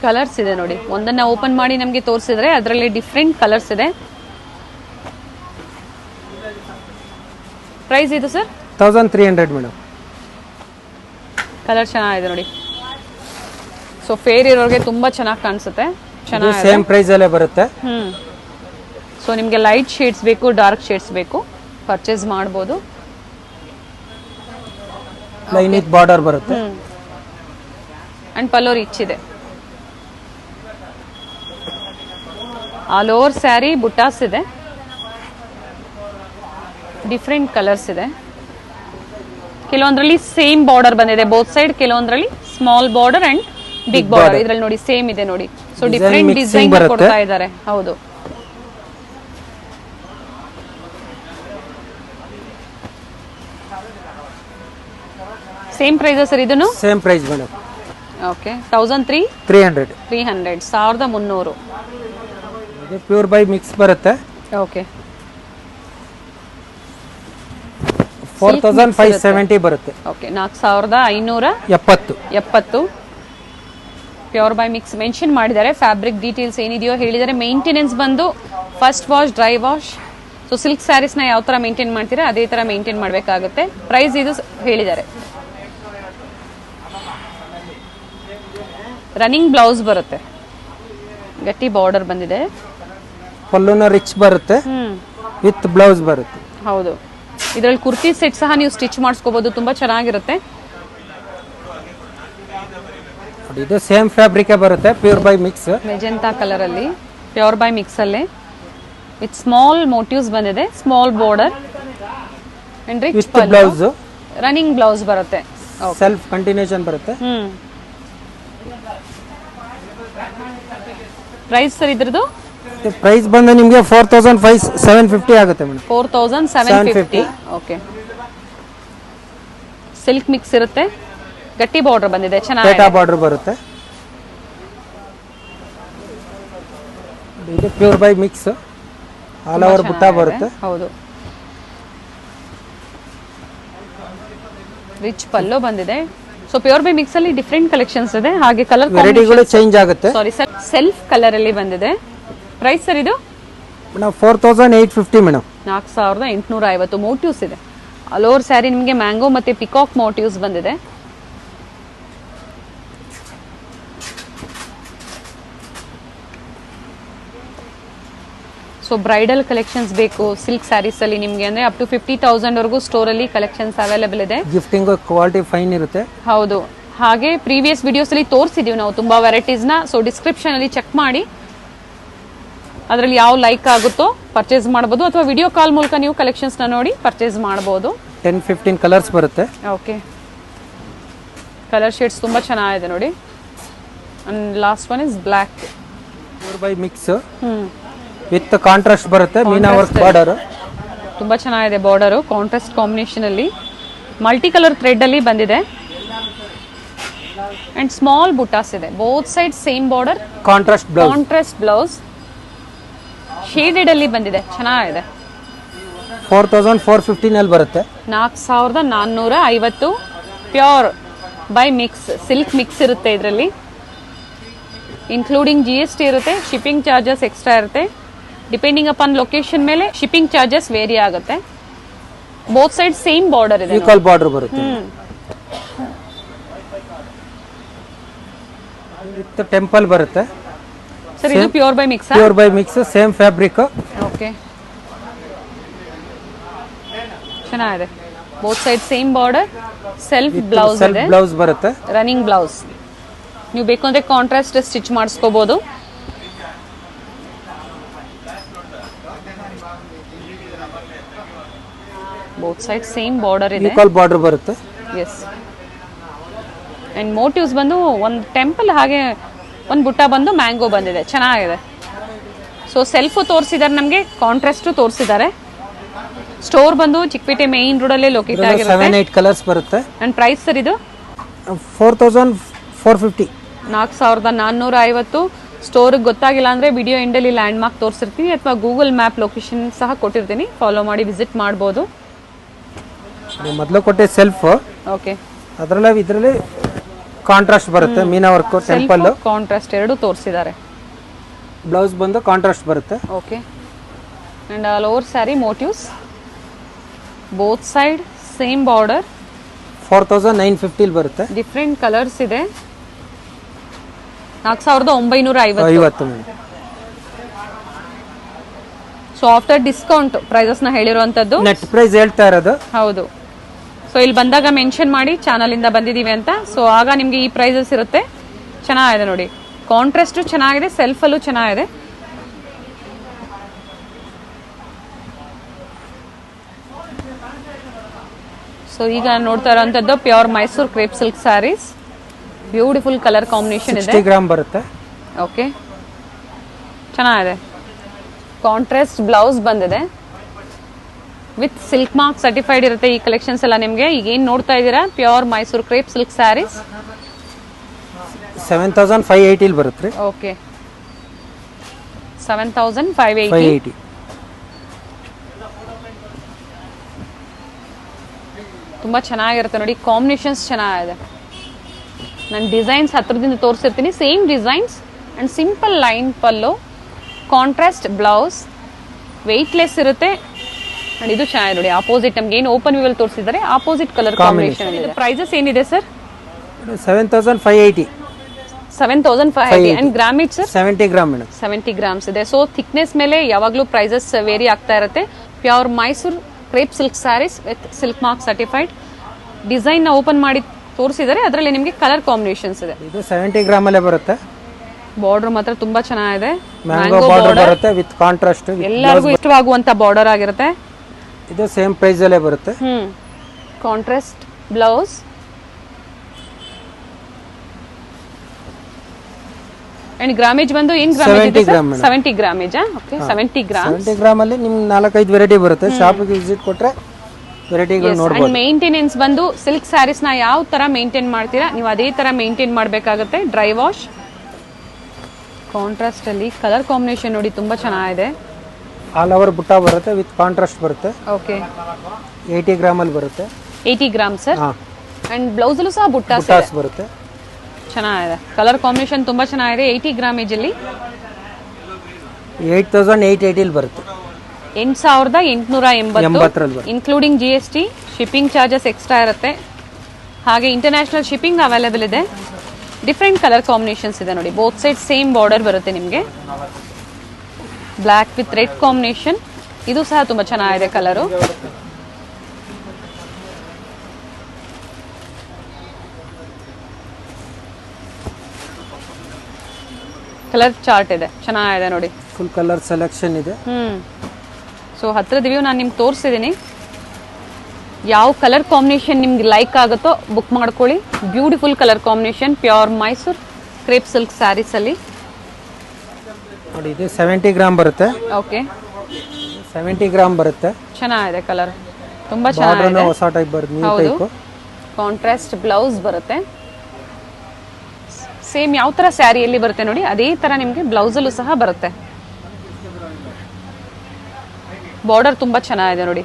ಕಲರ್ಸ್ ಇದೆ ನೋಡಿ. ಒಂದನ್ನ ಓಪನ್ ಮಾಡಿ ನಮಗೆ ತೋರಿಸಿದ್ರೆ ಅದರಲ್ಲಿ ಡಿಫ್ರೆಂಟ್ ಕಲರ್ಸ್ ಇದೆ. ಪ್ರೈಸ್ ಇದು ಸರ್? 1300 ಮೇಡಮ್. ಕಲರ್ ಚೆನ್ನಾಗಿದೆ ನೋಡಿ. ಸೊ ಫೇರ್ ಇರೋರಿಗೆ ತುಂಬಾ ಚೆನ್ನಾಗಿ ಕಾಣಿಸುತ್ತೆ. ಚೆನ್ನಾಗಿದೆ. ಸೇಮ್ ಪ್ರೈಸ್ ಅಲ್ಲೇ ಬರುತ್ತೆ. ಸೊ ನಿಮಗೆ ಲೈಟ್ ಶೇಡ್ಸ್ ಬೇಕು, ಡಾರ್ಕ್ ಶೇಡ್ಸ್ ಬೇಕು, ಪರ್ಚೇಸ್ ಮಾಡ್ಬೋದು. ಲೈನ್ ವಿತ್ ಬಾರ್ಡರ್ ಬರುತ್ತೆ. ಅಂಡ್ ಪಲ್ಲೋ ರಿಚ್ ಇದೆ. ಆಲ್ ಓವರ್ ಸ್ಯಾರಿ ಬುಟ್ಟಾಸ್ ಇದೆ. ಡಿಫ್ರೆಂಟ್ ಕಲರ್ಸ್ ಇದೆ. ಕೆಲವೊಂದ್ರಲ್ಲಿ ಸೇಮ್ ಬಾರ್ಡರ್ ಬಂದಿದೆ ಬೋತ್ ಸೈಡ್, ಕೆಲವೊಂದ್ರಲ್ಲಿ small border and big border. ಇದ್ರಲ್ಲಿ ನೋಡಿ ಸೇಮ್ ಇದೆ ನೋಡಿ. ಸೊ ಡಿಫ್ರೆಂಟ್ ಡಿಸೈನ್ ಕೊಡ್ತಾ ಇದ್ದಾರೆ. ಹೌದು. ಸೇಮ್ ಪ್ರೈಸ್ ಸರ್ ಇದನ್ನು? Same price madam. ಓಕೆ 1300 300 1300 ಇದು ಪ್ಯೂರ್ ಬೈ ಮಿಕ್ಸ್ ಬರುತ್ತೆ. ಓಕೆ 4570 ಬರುತ್ತೆ. Okay 4570 pure by mix mention ಮಾಡಿದ್ದಾರೆ. ಫ್ಯಾಬ್ರಿಕ್ ಡೀಟೇಲ್ಸ್ ಏನಿದೆಯೋ ಹೇಳಿದ್ದಾರೆ. ಮೇಂಟೆನೆನ್ಸ್ ಬಂದು first wash, dry wash. So silk ಸ್ಯಾರೀಸ್ನ ಯಾವ ಥರ ಮೇಂಟೈನ್ ಮಾಡ್ತೀರಾ ಅದೇ ಥರ ಮೇಂಟೈನ್ ಮಾಡಬೇಕಾಗುತ್ತೆ. ಪ್ರೈಸ್ ಇದು ಹೇಳಿದ್ದಾರೆ. ರನ್ನಿಂಗ್ ಬ್ಲೌಸ್ ಬರುತ್ತೆ, ಗಟ್ಟಿ ಬಾರ್ಡರ್ ಬಂದಿದೆ. ಪಲ್ಲುನ ರಿಚ್ ಬರುತ್ತೆ, ವಿತ್ ಬ್ಲೌಸ್ ಬರುತ್ತೆ. ಹೌದು, ಇದರಲ್ಲಿ ಕುರ್ತಿ ಸೆಟ್ ಸಹ ನೀವು ಸ್ಟಿಚ್ ಮಾಡಿಸ್ಕೋಬಹುದು, ತುಂಬಾ ಚೆನ್ನಾಗಿರುತ್ತೆ. ಇದು ಸೇಮ್ ಫ್ಯಾಬ್ರಿಕ್ ಬರುತ್ತೆ, pure by mix. Magenta colour ಅಲ್ಲಿ ಪ್ಯೂರ್ ಬೈ ಮಿಕ್ಸ್ ಅಲ್ಲಿ ವಿತ್ ಸ್ಮಾಲ್ ಮೋಟಿವ್ಸ್ ಬಂದಿದೆ, small border and rich blouse. Running blouse ಬರುತ್ತೆ, ಸೆಲ್ಫ್ ಕಂಟಿನ್ಯೂಷನ್ ಬರುತ್ತೆ. ಪ್ರೈಸ್ ಸರ್ ಇದ್ರದ್ದು? ಪ್ರೈಸ್ ಬಂದು ನಿಮಗೆ 4750 ಆಗುತ್ತೆ ಮೇಡಮ್. 4750. ಓಕೆ, ಸಿಲ್ಕ್ ಮಿಕ್ಸ್ ಇರುತ್ತೆ, ಗಟ್ಟಿ ಬಾರ್ಡರ್ ಬಂದಿದೆ, ಚೆನ್ನಾಗಿದೆ. ಬಾರ್ಡರ್ ಬರುತ್ತೆ. ಇದು pure by mix, all over ಬುಟ್ಟ ಬರುತ್ತೆ. ಹೌದು, ರಿಚ್ ಪಲ್ಲು ಬಂದಿದೆ. ಸೊ ಪ್ಯೂರ್ ಬೈ ಮಿಕ್ಸ್ ಅಲ್ಲಿ ಡಿಫರೆಂಟ್ ಕಲೆಕ್ಷನ್ಸ್ ಇದೆ. ಹಾಗೆ ಕಲರ್ ವೆರೈಟಿಗಳು ಚೇಂಜ್ ಆಗುತ್ತೆ. ಸಾರಿ ಸರ್, ಸೆಲ್ಫ್ ಕಲರ್ ಅಲ್ಲಿ ಬಂದಿದೆ. ಪ್ರೈಸ್ ಸರ್ ಇದು? 4850 ಮೇಡಮ್. 4850. ಮೋಟಿವ್ಸ್ ಇದೆ ಆಲ್ ಓವರ್ ಸ್ಯಾರಿ. ನಿಮಗೆ ಮ್ಯಾಂಗೋ ಮತ್ತೆ ಪಿಕಾಕ್ ಮೋಟಿವ್ಸ್ ಬಂದಿದೆ. ಸೊ ಬ್ರೈಡಲ್ ಕಲೆಕ್ಷನ್ಸ್ ಬೇಕು ಸಿಲ್ಕ್ ಸ್ಯಾರೀಸ್ ಅಲ್ಲಿ ನಿಮಗೆ ಅಂದ್ರೆ ಅಪ್ ಟು 50,000 ವರೆಗೂ ಸ್ಟೋರ್ ಅಲ್ಲಿ ಕಲೆಕ್ಷನ್ಸ್ ಅವೈಲೇಬಲ್ ಇದೆ. ಗಿಫ್ಟಿಂಗ್ ಕ್ವಾಲಿಟಿ ಫೈನ್ ಇರುತ್ತೆ. ಹೌದು, ಹಾಗೆ ಪ್ರೀವಿಯಸ್ ವಿಡಿಯೋಸ್ ಅಲ್ಲಿ ತೋರಿಸಿದೀವಿ ನಾವು ತುಂಬಾ ವೆರೈಟೀಸ್ ನ. ಸೊ ಡಿಸ್ಕ್ರಿಪ್ಷನ್ ಅಲ್ಲಿ ಚೆಕ್ ಮಾಡಿ, ಅದರಲ್ಲಿ ಯಾವ ಲೈಕ್ ಆಗುತ್ತೋ ಪರ್ಚೇಸ್ ಮಾಡಬಹುದು, ಅಥವಾ ವಿಡಿಯೋ ಕಾಲ್ ಮೂಲಕ ನೀವು ಕಲೆಕ್ಷನ್ಸ್ ನ ನೋಡಿ ಪರ್ಚೇಸ್ ಮಾಡಬಹುದು. 10-15 ಕಲರ್ಸ್ ಬರುತ್ತೆ. ಓಕೆ, ಕಲರ್ ಶೇಡ್ಸ್ ತುಂಬಾ ಚೆನ್ನಾಗಿದೆ ನೋಡಿ. And last one is black, pure by mix with contrast ಬರುತ್ತೆ. ಮೀನಾ ವರ್ಕ್ ಬಾರ್ಡರ್ ತುಂಬಾ ಚೆನ್ನಾಗಿದೆ. ಬಾರ್ಡರ್ ಕಾಂಟ್ರಾಸ್ಟ್ ಕಾಂಬಿನೇಷನ್ ಅಲ್ಲಿ ಮಲ್ಟಿ ಕಲರ್ ಥ್ರೆಡ್ ಅಲ್ಲಿ ಬಂದಿದೆ. ಅಂಡ್ ಸ್ಮಾಲ್ ಬುಟಾಸ್ ಇದೆ, both side same border, contrast blouse shaded ಅಲ್ಲಿ ಬಂದಿದೆ, ಚೆನ್ನಾಗಿದೆ. 4450 ನಲ್ಲಿ ಬರುತ್ತೆ. 4450 pure by mix, silk mix ಇರುತ್ತೆ ಇದರಲ್ಲಿ. ಇನ್ಕ್ಲೂಡಿಂಗ್ GST ಇರುತ್ತೆ, ಶಿಪ್ಪಿಂಗ್ ಚಾರ್ಜಸ್ ಎಕ್ಸ್ಟ್ರಾ ಇರುತ್ತೆ. ಡಿಪೆಂಡಿಂಗ್ ಅಪಾನ್ ಲೊಕೇಶನ್ ಮೇಲೆ ಶಿಪ್ಪಿಂಗ್ ಚಾರ್ಜಸ್ ವೇರಿ ಆಗುತ್ತೆ. ಬೋತ್ ಸೈಡ್ ಸೇಮ್ ಬಾರ್ಡರ್ ಇದೆ, ಈಕ್ವಲ್ ಬಾರ್ಡರ್ ಬರುತ್ತೆ. ವಿತ್ ಟೆಂಪಲ್ ಬರುತ್ತೆ ಸರ್. ಇದು pure by mix, pure by mix, same fabric. Okay, ಚೆನ್ನಾಗಿದೆ. Both side same border, self blouse ಇದೆ, blouse ಬರುತ್ತೆ, running blouse. ನೀವು ಬೇಕು ಅಂದ್ರೆ ಕಾಂಟ್ರಾಸ್ಟ್ ಸ್ಟಿಚ್ ಮಾಡಿಸ್ಕೋಬಹುದು. ಬೋತ್ ಸೈಡ್ ಸೇಮ್ ಬಾರ್ಡರ್ ಇದೆ, ಈಕ್ವಲ್ ಬಾರ್ಡರ್ ಬರುತ್ತೆ. ಎಸ್. ಅಂಡ್ ಮೋಟಿವ್ಸ್ ಬಂದು ಒಂದು ಟೆಂಪಲ್, ಹಾಗೆ ಒಂದು ಬುಟ್ಟ ಬಂದು ಮ್ಯಾಂಗೋ ಬಂದಿದೆ, ಚೆನ್ನಾಗಿದೆ. ಸೊ ಸೆಲ್ಫ್ ತೋರಿಸಿದ್ದಾರೆ, ನಮಗೆ ಕಾಂಟ್ರಾಸ್ಟ್ ತೋರಿಸಿದ್ದಾರೆ. ಸ್ಟೋರ್ ಬಂದು ಚಿಕ್ಕಪೇಟೆ ಮೇನ್ ರೋಡ್ ಅಲ್ಲೇ ಲೊಕೇಟ್ ಆಗಿರುತ್ತೆ. 7-8 ಕಲರ್ಸ್ ಬರುತ್ತೆ. ಅಂಡ್ ಪ್ರೈಸ್ ಸರ್ ಇದು 4450. 4450. ಸ್ಟೋರ್ಗೆ ಗೊತ್ತಾಗಿಲ್ಲ ಅಂದ್ರೆ ವಿಡಿಯೋ ಎಂಡಲ್ಲಿ ಲ್ಯಾಂಡ್ ಮಾರ್ಕ್ ತೋರಿಸಿರ್ತೀನಿ, ಅಥವಾ ಗೂಗಲ್ ಮ್ಯಾಪ್ ಲೊಕೇಶನ್ ಸಹ ಕೊಟ್ಟಿರ್ತೀನಿ, ಫಾಲೋ ಮಾಡಿ ವಿಸಿಟ್ ಮಾಡ್ಬೋದು. ಮೊದಲು ಕೊಟ್ಟೆ ಸೆಲ್ಫ್. ಓಕೆ, ಇದರಲ್ಲಿ ಕಾಂಟ್ರಾಸ್ಟ್ ಬರುತ್ತೆ, ಮೀನಾ ವರ್ಕ್, ಟೆಂಪಲ್, ಕಾಂಟ್ರಾಸ್ಟ್ ಎರಡು ತೋರಿಸಿದ್ದಾರೆ. ಬ್ಲೌಸ್ ಬಂದು ಕಾಂಟ್ರಾಸ್ಟ್ ಬರುತ್ತೆ. Okay, and all over saree motives, both side same border. 4950 ಬರುತ್ತೆ. ಡಿಫ್ರೆಂಟ್ ಕಲರ್ಸ್ ಇದೆ. 4950. ಸೊ ಆಫ್ಟರ್ ಡಿಸ್ಕೌಂಟ್ ಪ್ರೈಸಸ್ ನ ಹೇಳಿರುವಂತದ್ದು, ನೆಟ್ ಪ್ರೈಸ್ ಹೇಳ್ತಾ ಇರೋದು. ಹೌದು. ಸೊ ಇಲ್ಲಿ ಬಂದಾಗ ಮೆನ್ಷನ್ ಮಾಡಿ ಚಾನಲ್ ಇಂದ ಬಂದಿದೀವಿ ಅಂತ. ಸೊ ಆಗ ನಿಮ್ಗೆ ಈ ಪ್ರೈಸಸ್ ಇರುತ್ತೆ. ಚೆನ್ನಾಗಿದೆ ನೋಡಿ, ಕಾಂಟ್ರಾಸ್ಟ್ ಚೆನ್ನಾಗಿದೆ, ಸೆಲ್ಫ್ ಅಲ್ಲೂ ಚೆನ್ನಾಗಿದೆ. ಸೊ ಈಗ ನೋಡ್ತಾ ಇರೋಂಥದ್ದು pure Mysuru crepe silk sarees. Beautiful colour combination ಇದೆ. 60 ಗ್ರಾಮ್ ಬರುತ್ತೆ. ಓಕೆ, ಚೆನ್ನಾಗಿದೆ. ಕಾಂಟ್ರಾಸ್ಟ್ ಬ್ಲೌಸ್ ಬಂದಿದೆ, ವಿತ್ ಸಿಲ್ಕ್ ಮಾರ್ಕ್ ಸರ್ಟಿಫೈಡ್ ಇರುತ್ತೆ ಈ ಕಲೆಕ್ಷನ್ಸ್ ಎಲ್ಲ ನಿಮಗೆ. ಈಗ ಏನು ನೋಡ್ತಾ ಇದ್ದೀರಾ pure Mysuru crepe silk sarees. 7580 ಬರುತ್ತೆ ರೀ. ಓಕೆ 7580. 580. ತುಂಬ ಚೆನ್ನಾಗಿರುತ್ತೆ ನೋಡಿ, ಕಾಂಬಿನೇಷನ್ಸ್ ಚೆನ್ನಾಗಿದೆ. ನಾನು ಡಿಸೈನ್ಸ್ ಹತ್ರದಿಂದ ತೋರಿಸಿರ್ತೀನಿ. Same designs and simple line pallu, contrast blouse, weightless ಇರುತ್ತೆ. ಆ್ಯಂಡ್ ಇದು ಚೆನ್ನಾಗಿದೆ ನೋಡಿ, ಆಪೋಸಿಟ್ ನಮ್ಗೆ ಏನು ಓಪನ್ ವ್ಯೂವಲ್ಲಿ ತೋರಿಸಿದ್ದಾರೆ ಆಪೋಸಿಟ್ ಕಲರ್ ಕಾಂಬಿನೇಷನ್ ಇದೆ. ಪ್ರೈಸಸ್ ಏನಿದೆ sir? 7580. 7580. And grammage sir? 70 gram madam. 70 grams ಇದೆ. ಸೊ ಥಿಕ್ನೆಸ್ ಮೇಲೆ ಯಾವಾಗಲೂ ಪ್ರೈಸಸ್ ವೇರಿ ಆಗ್ತಾ ಇರುತ್ತೆ. Pure Mysuru crepe silk saris with silk mark certified. Design ನ ಓಪನ್ ಮಾಡಿ ತೋರಿಸಿದರೆ ಅದರಲ್ಲಿ ನಿಮಗೆ ಕಲರ್ ಕಾಂಬಿನೇಷನ್ಸ್ ಇದೆ. ಇದು 70 ಗ್ರಾಮ್ ಅಲ್ಲೇ ಬರುತ್ತೆ. ಬಾರ್ಡರ್ ಮಾತ್ರ ತುಂಬಾ ಚೆನ್ನಾಗಿದೆ. ಮ್ಯಾಂಗೋ ಬಾರ್ಡರ್ ಬರುತ್ತೆ ವಿತ್ ಕಾಂಟ್ರಾಸ್ಟ್. ಎಲ್ಲರಿಗೂ ಇಷ್ಟವಾಗುವಂತ ಬಾರ್ಡರ್ ಆಗಿರುತ್ತೆ. ಇದು ಸೇಮ್ ಪ್ರೈಸ್ ಅಲ್ಲೇ ಬರುತ್ತೆ. ಕಾಂಟ್ರಾಸ್ಟ್ ಬ್ಲೌಸ್ ಅಂಡ್ ಗ್ರಾಮೇಜ್ ಬಂದು ಏನ್ ಗ್ರಾಮೇಜ್ ಇದೆ sir? 70 grammage. Okay 70 gram. 70 gram ಅಲ್ಲಿ ನಿಮ್ಗೆ 4-5 ವೆರೈಟಿ ಬರುತ್ತೆ. ಶಾಪಿಗೆ ವಿಸಿಟ್ ಕೊಟ್ರೆ ವೆರೈಟಿಗಳು ನೋಡಬಹುದು. ಅಂಡ್ ಮೇಂಟೆನೆನ್ಸ್ ಬಂದು ಸಿಲ್ಕ್ ಸ್ಯಾರೀಸ್ ನ ಯಾವ ತರ ಮೇಂಟೈನ್ ಮಾಡ್ತೀರಾ ನೀವು ಅದೇ ತರ ಮೇಂಟೈನ್ ಮಾಡಬೇಕಾಗುತ್ತೆ. Dry wash. ಕಾಂಟ್ರಾಸ್ಟ್ ಅಲ್ಲಿ ಕಲರ್ ಕಾಂಬಿನೇಷನ್ ನೋಡಿ ತುಂಬಾ ಚೆನ್ನಾಗಿದೆ. ಆಲ್ ಓವರ್ ಬುಟ್ಟ ಬರುತ್ತೆ ವಿತ್ ಕಾಂಟ್ರಾಸ್ಟ್ ಬರುತ್ತೆ. ಓಕೆ 80 ಗ್ರಾಮ್ ಅಲ್ಲಿ ಬರುತ್ತೆ. 80 ಗ್ರಾಮ್ ಸರ್. ಅಂಡ್ ಬ್ಲೌಸ್ ಅಲ್ಲೂ ಸಹ ಬುಟ್ಟಾಸ್ ಬರುತ್ತೆ. ಚೆನ್ನಾಗಿದೆ. ಕಲರ್ ಕಾಂಬಿನೇಷನ್ ತುಂಬಾ ಚೆನ್ನಾಗಿದೆ. 80 ಗ್ರಾಮೇಜ್ ಅಲ್ಲಿ 8880 ಬರುತ್ತೆ. 8880 including GST. Shipping charges extra ಇರುತ್ತೆ. ಹಾಗೆ ಇಂಟರ್ನ್ಯಾಷನಲ್ ಶಿಪ್ಪಿಂಗ್ ಅವೈಲೇಬಲ್ ಇದೆ. ಡಿಫ್ರೆಂಟ್ ಕಲರ್ ಕಾಂಬಿನೇಷನ್ಸ್ ಇದೆ ನೋಡಿ. ಬೋತ್ ಸೈಡ್ ಸೇಮ್ ಬಾರ್ಡರ್ ಬರುತ್ತೆ ನಿಮಗೆ. Black with red combination. ಇದು ಸಹ ತುಂಬಾ ಚೆನ್ನಾಗಿದೆ ಕಲರು. ಕಲರ್ ಚಾರ್ಟ್ ಇದೆ, ಚೆನ್ನಾಗಿದೆ ನೋಡಿ. ಫುಲ್ ಕಲರ್ ಸೆಲೆಕ್ಷನ್ ಇದೆ. ಸೊ ಹತ್ರದ ವ್ಯೂ ನಾನು ನಿಮ್ಗೆ ತೋರಿಸಿದ್ದೀನಿ. ಯಾವ ಕಲರ್ ಕಾಂಬಿನೇಷನ್ ನಿಮ್ಗೆ ಲೈಕ್ ಆಗುತ್ತೋ ಬುಕ್ ಮಾಡ್ಕೊಳ್ಳಿ. Beautiful colour combination pure Mysuru crepe silk sarees ಅಲ್ಲಿ ನೋಡಿ. ಇದು 70 ಗ್ರಾಮ್ ಬರುತ್ತೆ. ಓಕೆ 70 ಗ್ರಾಮ್ ಬರುತ್ತೆ. ಚೆನ್ನಾಗಿದೆ ಕಲರ್, ತುಂಬಾ ಚೆನ್ನಾಗಿದೆ. ಹೊಸ ಟೈಪ್ ಬರುತ್ತೆ, ನ್ಯೂ ಟೈಪ್. ಕಾಂಟ್ರಾಸ್ಟ್ ಬ್ಲೌಸ್ ಬರುತ್ತೆ. ಸೇಮ್ ಯಾವ ತರ ಸ್ಯಾರಿಯಲ್ಲಿ ಬರುತ್ತೆ ನೋಡಿ ಅದೇ ತರ ನಿಮಗೆ ಬ್ಲೌಸ್ ಅಲ್ಲೂ ಸಹ ಬರುತ್ತೆ. ಬಾರ್ಡರ್ ತುಂಬಾ ಚೆನ್ನಾಗಿದೆ ನೋಡಿ.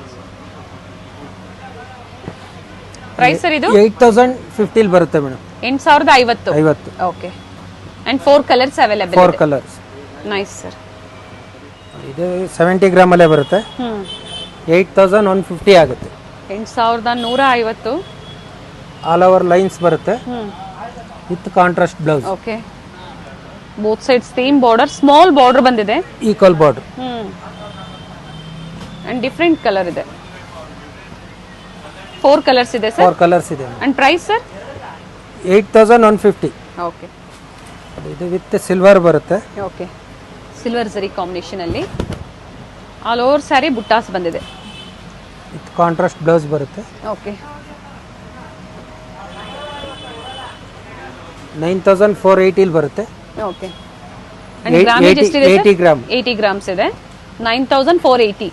ಪ್ರೈಸ್ ಸರ್ ಇದು 8050 ಬರುತ್ತೆ madam. 8050. Okay and 4 colours available. 4 colours. Nice sir. ಇದು 70 ಗ್ರಾಮ್ ಅಲ್ಲೇ ಬರುತ್ತೆ. 8150 ಆಗುತ್ತೆ. 8150. ಆಲ್ ಓವರ್ ಲೈನ್ಸ್ ಬರುತ್ತೆ with contrast blouse. Okay both side same border, small border ಬಂದಿದೆ. Equal border. And different colour ಇದೆ. 4 ಕಲರ್ಸ್ ಇದೆ ಸರ್. 4 ಕಲರ್ಸ್ ಇದೆ. And price sir 8150. ಓಕೆ ಇದು ವಿತ್ ಸಿಲ್ವರ್ ಬರುತ್ತೆ. ಓಕೆ ಸಿಲ್ವರ್ ಜರಿ ಕಾಂಬಿನೇಷನ್ ಅಲ್ಲಿ ಆಲ್ ಓವರ್ ಸ್ಯಾರಿ ಬುಟ್ಟಾಸ್ ಬಂದಿದೆ. With contrast blouse ಬರುತ್ತೆ. Okay 9480 ಬರುತ್ತೆ. ಓಕೆ ಅಂಡ್ ಗ್ರಾಮೇಜ್ ಎಷ್ಟಿದೆ ಸರ್? 80 ಗ್ರಾಮ್. 80 ಗ್ರಾಮ್ಸ್ ಇದೆ. 9480.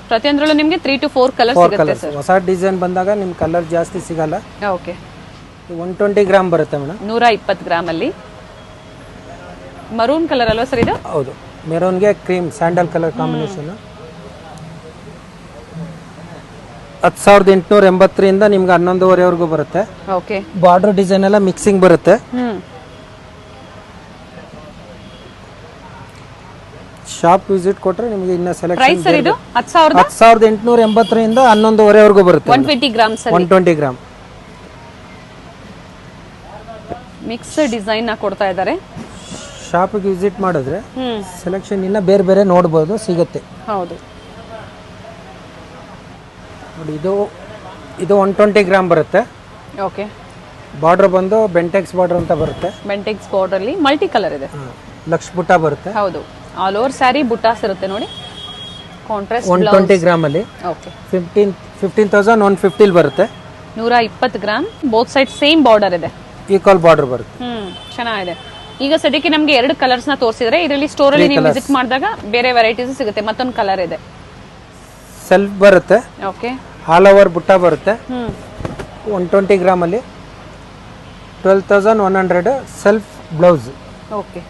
ಪ್ರತಿಯೊಂದರಲ್ಲೂ ನಿಮಗೆ 3 to 4 ಕಲರ್ ಸಿಗುತ್ತೆ ಸರ್. ಹೊಸ ಡಿಸೈನ್ ಬಂದಾಗ ನಿಮ್ ಕಲರ್ ಜಾಸ್ತಿ ಸಿಗಲ್ಲ. ಓಕೆ 120 ಗ್ರಾಮ್ ಬರುತ್ತೆ ಮೇಡಮ್. 120 ಗ್ರಾಮ್ ಅಲ್ಲಿ ಮರೂನ್ ಕಲರ್ ಅಲ್ವಾ ಸರ್ ಇದು? ಹೌದು, ಮೆರೂನ್ಗೆ ಕ್ರೀಮ್ ಸ್ಯಾಂಡಲ್ ಕಲರ್ ಕಾಂಬಿನೇಷನ್. 10880 ಇಂದ ನಿಮ್ಗೆ 11,500 ಬರುತ್ತೆ. ಓಕೆ ಬಾರ್ಡರ್ ಡಿಸೈನ್ ಎಲ್ಲ ಮಿಕ್ಸಿಂಗ್ ಬರುತ್ತೆ. ಶಾಪ್ ವಿಸಿಟ್ ಕೊಟ್ರೆ ನಿಮಗೆ ಇನ್ನ ಸೆಲೆಕ್ಷನ್. ಪ್ರೈಸ್ ಸರ್ ಇದು 10880 ಇಂದ 11,500 ಬರುತ್ತೆ. 120 ಗ್ರಾಮ್ಸ್ ಅಲ್ಲಿ 120 ಗ್ರಾಮ್ ಮಿಕ್ಸ್ ಡಿಸೈನ್ ನ ಕೊಡ್ತಾ ಇದ್ದಾರೆ. ಶಾಪಿಗೆ ವಿಸಿಟ್ ಮಾಡಿದ್ರೆ ಸೆಲೆಕ್ಷನ್ ಇನ್ನ ಬೇರೆ ಬೇರೆ ನೋಡಬಹುದು, ಸಿಗುತ್ತೆ. ಹೌದು ನೋಡಿ. ಇದು 120 ಗ್ರಾಮ್ ಬರುತ್ತೆ. ಓಕೆ ಬಾರ್ಡರ್ ಬಂದು ಬೆಂಟೆಕ್ಸ್ ಬಾರ್ಡರ್ ಅಂತ ಬರುತ್ತೆ. ಬೆಂಟೆಕ್ಸ್ ಬಾರ್ಡರ್ ಅಲ್ಲಿ ಮಲ್ಟಿ ಕಲರ್ ಇದೆ. ಲಕ್ಷ ಬುಟ್ಟ ಬರುತ್ತೆ. ಹೌದು ಆಲ್ ಓವರ್ ಸ್ಯಾರಿ ಬುಟ್ಟಾಸ್ ಇರುತ್ತೆ ನೋಡಿ. ಕಾಂಟ್ರಾಸ್ಟ್ 120 ಗ್ರಾಮ್ ಅಲ್ಲಿ. ಓಕೆ 15,150 ಬರುತ್ತೆ. 120 gram. Both side same border ಇದೆ. ಈಕ್ವಲ್ ಬಾರ್ಡರ್ ಬರುತ್ತೆ. ಚೆನ್ನಾಗಿದೆ. ಈಗ ಸದ್ಯಕ್ಕೆ ನಮಗೆ 2 ಕಲರ್ಸ್ ನ ತೋರಿಸಿದ್ರೆ ಇದರಲ್ಲಿ ಸ್ಟೋರ್ ಅಲ್ಲಿ ನೀವು ವಿಸಿಟ್ ಮಾಡಿದಾಗ ಬೇರೆ ವೆರೈಟೀಸ್ ಸಿಗುತ್ತೆ. ಮತ್ತೊಂದು ಕಲರ್ ಇದೆ. ಸೆಲ್ಫ್ ಬರುತ್ತೆ. ಓಕೆ ಆಲ್ ಓವರ್ ಬುಟ್ಟ ಬರುತ್ತೆ. 120 ಗ್ರಾಮ್ ಅಲ್ಲಿ 12,100 ಸೆಲ್ಫ್ ಬ್ಲೌಸ್. ಓಕೆ,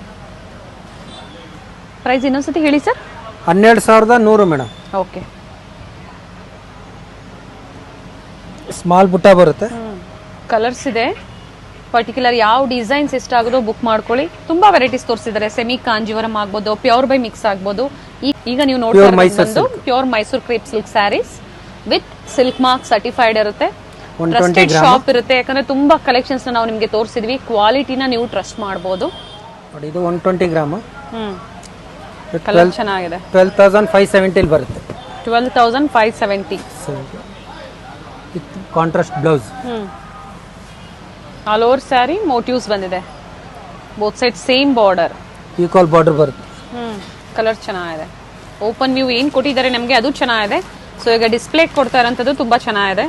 ಪ್ರೈಸ್ ಇನ್ನೊಂದ್ಸತಿ ಹೇಳಿ ಸರ್. 12,100 ಮೇಡಮ್. ಓಕೆ, ಸ್ಮಾಲ್ ಬುಟ್ಟ ಬರುತ್ತೆ. ಕಲರ್ಸ್ ಇದೆ. ಪರ್ಟಿಕ್ಯುಲರ್ ಯಾವ ಡಿಸೈನ್ಸ್ ಇಷ್ಟ ಆಗೋದು ಬುಕ್ ಮಾಡ್ಕೊಳ್ಳಿ. ತುಂಬಾ ವೆರೈಟೀಸ್ ತೋರಿಸಿದ್ದಾರೆ. ಸೆಮಿ ಕಾಂಜಿವರಂ ಆಗ್ಬೋದು, ಪ್ಯೂರ್ ಬೈ ಮಿಕ್ಸ್ ಆಗ್ಬೋದು. ಈಗ ನೀವು ನೋಡ್ತಾ ಇರೋದು pure Mysuru crepe silk saris with silk mark certified ಇರುತ್ತೆ. ಟ್ರಸ್ಟೆಡ್ ಶಾಪ್ ಇರುತ್ತೆ, ಯಾಕಂದ್ರೆ ತುಂಬಾ ಕಲೆಕ್ಷನ್ಸ್ ನಾವು ನಿಮ್ಗೆ ತೋರಿಸಿದ್ವಿ. ಕ್ವಾಲಿಟಿನ ನೀವು ಟ್ರಸ್ಟ್ ಮಾಡಬಹುದು. ಇದು 120 ಗ್ರಾಮ್. ಕಲರ್ ಚೆನ್ನಾಗಿದೆ. 12,570 ಬರುತ್ತೆ. 12,570 contrast blouse. All over saree motifs ಬಂದಿದೆ. Both side same border, equal border ಬರುತ್ತೆ. ಕಲರ್ ಚೆನ್ನಾಗಿದೆ. ಓಪನ್ ವ್ಯೂ ಏನ್ ಕೊಟ್ಟಿದ್ದಾರೆ ನಮಗೆ ಅದು ಚೆನ್ನಾಗಿದೆ. ಸೊ ಈಗ ಡಿಸ್ಪ್ಲೇ ಕೊಡ್ತಾ ಇರೋಂಥದ್ದು ತುಂಬಾ ಚೆನ್ನಾಗಿದೆ.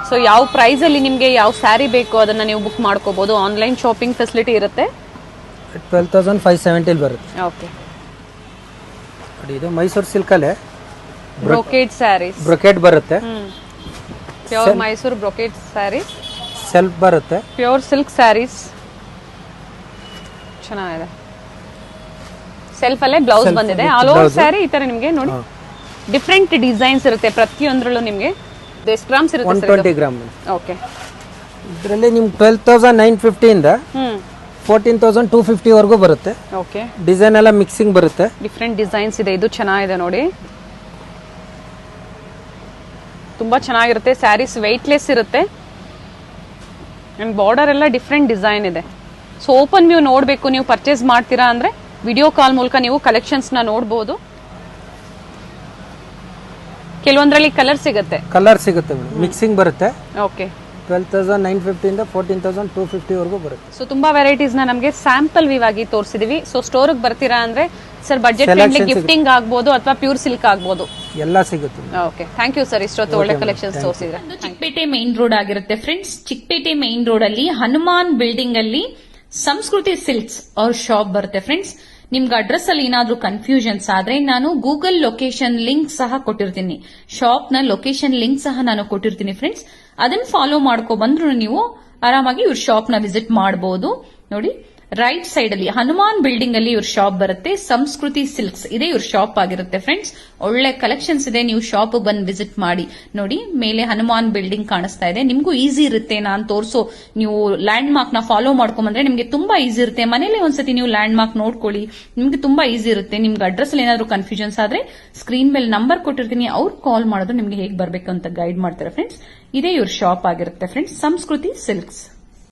ಸೊ ಯಾವ ಪ್ರೈಸ್ ಅಲ್ಲಿ ನಿಮಗೆ ಯಾವ ಸ್ಯಾರಿ ಬೇಕು ಅದನ್ನ ನೀವು ಬುಕ್ ಮಾಡ್ಕೋಬಹುದು. ಆನ್ಲೈನ್ ಶಾಪಿಂಗ್ ಫೆಸಿಲಿಟಿ ಇರುತ್ತೆ. 12,570 ಬರುತ್ತೆ. ಓಕೆ, ಇದು ಮೈಸೂರು ಸಿಲ್ಕ್ ಅಲ್ಲೇ ಬ್ರೊಕೇಡ್ ಸ್ಯಾರೀಸ್. ಬ್ರೊಕೇಡ್ ಬರುತ್ತೆ. Pure Mysuru brocade sarees. Self ಬರುತ್ತೆ. ಪ್ಯೂರ್ ಸಿಲ್ಕ್ ಸ್ಯಾರೀಸ್ ಚೆನ್ನಾಗಿದೆ. ಸೆಲ್ಫ್ ಅಲ್ಲೇ ಬ್ಲೌಸ್ ಬಂದಿದೆ. ಆಲ್ ಓವರ್ ಸ್ಯಾರಿ ಈ ತರ ನಿಮಗೆ ನೋಡಿ ಡಿಫ್ರೆಂಟ್ ಡಿಸೈನ್ಸ್ ಇರುತ್ತೆ. ಪ್ರತಿಯೊಂದರಲ್ಲೂ ನಿಮಗೆ ಎಷ್ಟು ಗ್ರಾಮ್ಸ್ ಇರುತ್ತೆ? 120 ಗ್ರಾಮ್. ಓಕೆ, ಇದರಲ್ಲಿ ನಿಮ್ಗೆ 12,950 ಇಂದ 14,250 ವರೆಗೂ ಬರುತ್ತೆ. ಓಕೆ, ಡಿಸೈನ್ ಎಲ್ಲ ಮಿಕ್ಸಿಂಗ್ ಬರುತ್ತೆ. ಡಿಫ್ರೆಂಟ್ ಡಿಸೈನ್ಸ್ ಇದೆ. ಇದು ಚೆನ್ನಾಗಿದೆ ನೋಡಿ, ತುಂಬಾ ಚೆನ್ನಾಗಿರುತ್ತೆ. ಸ್ಯಾರೀಸ್ ವೆಯ್ಟ್ಲೆಸ್ ಇರುತ್ತೆ ಅಂಡ್ ಬಾರ್ಡರ್ ಎಲ್ಲ ಡಿಫ್ರೆಂಟ್ ಡಿಸೈನ್ ಇದೆ. ಸೊ ಓಪನ್ ವ್ಯೂ ನೋಡಬೇಕು ನೀವು ಪರ್ಚೇಸ್ ಮಾಡ್ತೀರಾ ಅಂದ್ರೆ ವಿಡಿಯೋ ಕಾಲ್ ಮೂಲಕ ನೀವು ಕಲೆಕ್ಷನ್ಸ್ ನ ನೋಡಬಹುದು. ಕೆಲವೊಂದರಲ್ಲಿ ಕಲರ್ ಸಿಗುತ್ತೆ. ಮಿಕ್ಸಿಂಗ್ ಬರುತ್ತೆ. ಓಕೆ, 12,950 ಇಂದ 14,250 ವರೆಗೂ ಬರುತ್ತೆ. ಸೊ ತುಂಬಾ ವೆರೈಟೀಸ್ ನ ನಮಗೆ ಸ್ಯಾಂಪಲ್ ವ್ಯೂ ಆಗಿ ತೋರಿಸಿದೀವಿ. ಸೊ ಸ್ಟೋರ್ ಬರ್ತೀರಾ ಅಂದ್ರೆ ಸರ್ ಬಜೆಟ್ ಫ್ರೆಂಡ್ಲಿ ಗಿಫ್ಟಿಂಗ್ ಆಗ್ಬೋದು ಅಥವಾ ಪ್ಯೂರ್ ಸಿಲ್ಕ್ ಆಗ್ಬೋದು, ಎಲ್ಲ ಸಿಗುತ್ತೆ. Okay, thank you sir. ಇಷ್ಟೊತ್ತು ಒಳ್ಳೆ ಕಲೆಕ್ಷನ್ಸ್ ತೋರಿಸಿದ್ರೆ. ಚಿಕ್ಕಪೇಟೆ ಮೇನ್ ರೋಡ್ ಆಗಿರುತ್ತೆ ಫ್ರೆಂಡ್ಸ್. ಚಿಕ್ಕಪೇಟೆ ಮೇನ್ ರೋಡ್ ಅಲ್ಲಿ ಹನುಮಾನ್ ಬಿಲ್ಡಿಂಗ್ ಅಲ್ಲಿ ಸಂಸ್ಕೃತಿ ಸಿಲ್ಕ್ಸ್ ಅವ್ರ ಶಾಪ್ ಬರುತ್ತೆ ಫ್ರೆಂಡ್ಸ್. ನಿಮ್ಗೆ ಅಡ್ರೆಸ್ ಅಲ್ಲಿ ಏನಾದ್ರೂ ಕನ್ಫ್ಯೂಷನ್ಸ್ ಆದ್ರೆ ನಾನು ಗೂಗಲ್ ಲೊಕೇಶನ್ ಲಿಂಕ್ ಸಹ ಕೊಟ್ಟಿರ್ತೀನಿ. ಶಾಪ್ ನ ಲೊಕೇಶನ್ ಲಿಂಕ್ ಸಹ ನಾನು ಕೊಟ್ಟಿರ್ತೀನಿ ಫ್ರೆಂಡ್ಸ್. ಅದನ್ನ ಫಾಲೋ ಮಾಡ್ಕೊ ಬಂದ್ರು ನೀವು ಆರಾಮಾಗಿ ಇವ್ರ ಶಾಪ್ ನ ವಿಸಿಟ್ ಮಾಡಬಹುದು. ನೋಡಿ, ರೈಟ್ ಸೈಡ್ ಅಲ್ಲಿ ಹನುಮಾನ್ ಬಿಲ್ಡಿಂಗ್ ಅಲ್ಲಿ ಇವ್ರ ಶಾಪ್ ಬರುತ್ತೆ. ಸಂಸ್ಕೃತಿ ಸಿಲ್ಕ್ಸ್ ಇದೆ ಇವ್ರ ಶಾಪ್ ಆಗಿರುತ್ತೆ ಫ್ರೆಂಡ್ಸ್. ಒಳ್ಳೆ ಕಲೆಕ್ಷನ್ಸ್ ಇದೆ. ನೀವು ಶಾಪ್ ಬಂದು ವಿಸಿಟ್ ಮಾಡಿ. ನೋಡಿ, ಮೇಲೆ ಹನುಮಾನ್ ಬಿಲ್ಡಿಂಗ್ ಕಾಣಿಸ್ತಾ ಇದೆ. ನಿಮ್ಗೂ ಈಸಿ ಇರುತ್ತೆ. ನಾನು ತೋರಿಸೋ ನೀವು ಲ್ಯಾಂಡ್ ಮಾರ್ಕ್ ನ ಫಾಲೋ ಮಾಡ್ಕೊಂಡ್ಬಂದ್ರೆ ನಿಮ್ಗೆ ತುಂಬಾ ಈಸಿ ಇರುತ್ತೆ. ಮನೇಲಿ ಒಂದ್ಸತಿ ನೀವು ಲ್ಯಾಂಡ್ ಮಾರ್ಕ್ ನೋಡ್ಕೊಳ್ಳಿ, ನಿಮ್ಗೆ ತುಂಬಾ ಈಸಿ ಇರುತ್ತೆ. ನಿಮ್ಗೆ ಅಡ್ರೆಸ್ ಅಲ್ಲಿ ಏನಾದ್ರು ಕನ್ಫ್ಯೂಷನ್ಸ್ ಆದ್ರೆ ಸ್ಕ್ರೀನ್ ಮೇಲೆ ನಂಬರ್ ಕೊಟ್ಟಿರ್ತೀನಿ, ಅವ್ರು ಕಾಲ್ ಮಾಡೋದು ನಿಮ್ಗೆ ಹೇಗೆ ಬರ್ಬೇಕು ಅಂತ ಗೈಡ್ ಮಾಡ್ತಾರೆ ಫ್ರೆಂಡ್ಸ್. ಇದೇ ಇವ್ರ ಶಾಪ್ ಆಗಿರುತ್ತೆ ಫ್ರೆಂಡ್ಸ್, ಸಂಸ್ಕೃತಿ ಸಿಲ್ಕ್ಸ್.